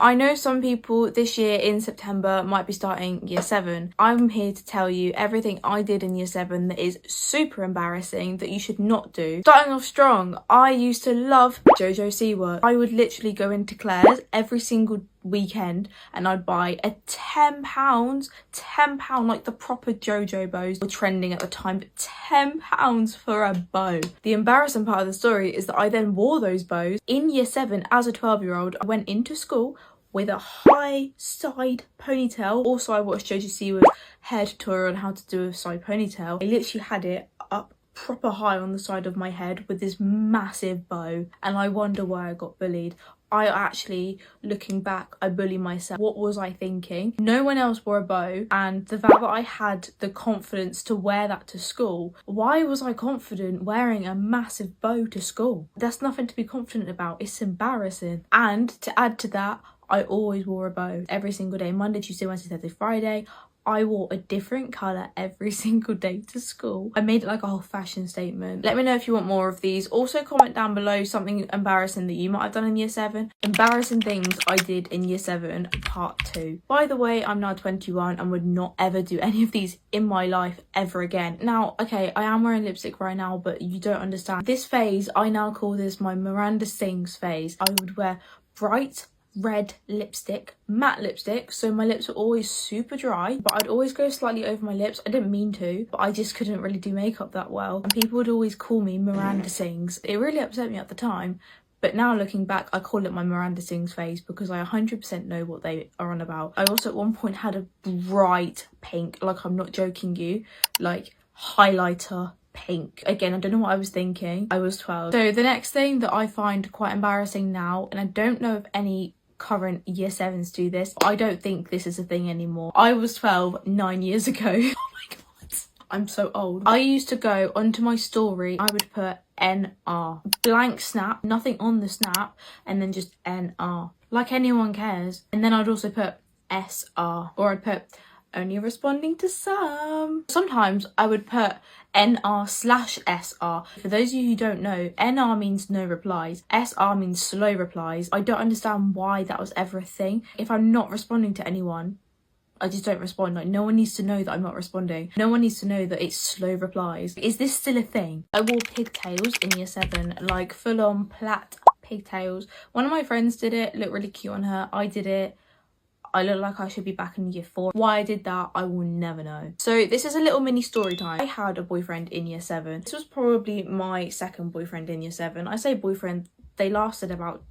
I know some people this year in September might be starting year 7. I'm here to tell you everything I did in year 7 that is super embarrassing that you should not do. Starting off strong, I used to love JoJo Siwa. I would literally go into Claire's every single weekend and I'd buy a £10 like the proper JoJo bows were trending at the time, but £10 for a bow. The embarrassing part of the story is that I then wore those bows in year 7 as a 12-year-old. I went into school with a high side ponytail. Also, I watched JoJo Siwa's hair tutorial on how to do a side ponytail. I literally had it up proper high on the side of my head with this massive bow, and I wonder why I got bullied. I actually, looking back, I bully myself. What was I thinking? No one else wore a bow, and the fact that I had the confidence to wear that to school, why was I confident wearing a massive bow to school? That's nothing to be confident about. It's embarrassing. And to add to that, I always wore a bow every single day. Monday, Tuesday, Wednesday, Thursday, Friday. I wore a different colour every single day to school. I made it like a whole fashion statement. Let me know if you want more of these. Also comment down below something embarrassing that you might have done in year 7. Embarrassing things I did in year 7 part 2. By the way, I'm now 21 and would not ever do any of these in my life ever again. Now, okay, I am wearing lipstick right now, but you don't understand. This phase, I now call this my Miranda Sings phase. I would wear bright red lipstick, matte lipstick, so my lips were always super dry, but I'd always go slightly over my lips. I didn't mean to, but I just couldn't really do makeup that well, and people would always call me Miranda Sings. It really upset me at the time, but now looking back, I call it my Miranda Sings phase because I 100% know what they are on about. I also at one point had a bright pink, like I'm not joking you, like highlighter pink. Again, I don't know what I was thinking. I was 12. So the next thing that I find quite embarrassing now, and I don't know if any current year 7s do this, but I don't think this is a thing anymore. I was 12 9 years ago. Oh my god, I'm so old. I used to go onto my story, I would put NR, blank snap, nothing on the snap, and then just NR, like anyone cares. And then I'd also put SR, or I'd put only responding to some. Sometimes I would put NR/SR. For those of you who don't know, NR means no replies, SR means slow replies. I don't understand why that was ever a thing. If I'm not responding to anyone, I just don't respond. Like, no one needs to know that I'm not responding. No one needs to know that it's slow replies. Is this still a thing? I wore pigtails in year 7, like full on plait pigtails. One of my friends did it, looked really cute on her. I did it. I look like I should be back in year 4. Why I did that, I will never know. So this is a little mini story time. I had a boyfriend in year 7. This was probably my second boyfriend in year 7. I say boyfriend, they lasted about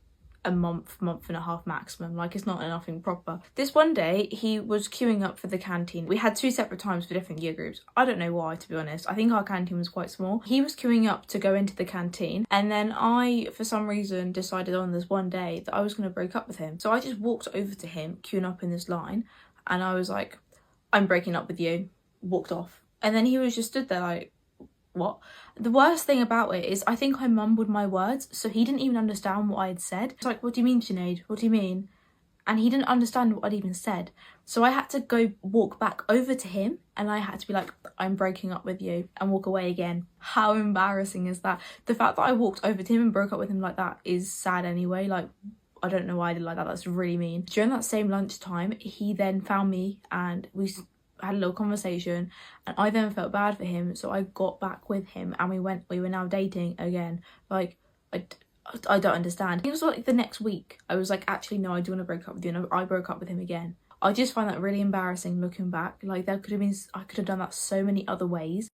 a month and a half maximum. Like, it's not nothing proper. This one day, he was queuing up for the canteen. We had 2 separate times for different year groups. I don't know why, to be honest. I think our canteen was quite small. He was queuing up to go into the canteen, and then I, for some reason, decided on this one day that I was going to break up with him. So I just walked over to him, queuing up in this line, and I was like, I'm breaking up with you. Walked off. And then he was just stood there like, what? The worst thing about it is I think I mumbled my words, so he didn't even understand what I had said. It's like, what do you mean, Sinead? What do you mean? And he didn't understand what I'd even said. So I had to go walk back over to him, and I had to be like, I'm breaking up with you, and walk away again. How embarrassing is that? The fact that I walked over to him and broke up with him like that is sad anyway. Like, I don't know why I did like that. That's really mean. During that same lunchtime, he then found me and we had a little conversation, and I then felt bad for him, so I got back with him and we were now dating again. Like, I don't understand. It was like the next week I was like, actually no, I do want to break up with you, and I broke up with him again. I just find that really embarrassing looking back. Like, I could have done that so many other ways.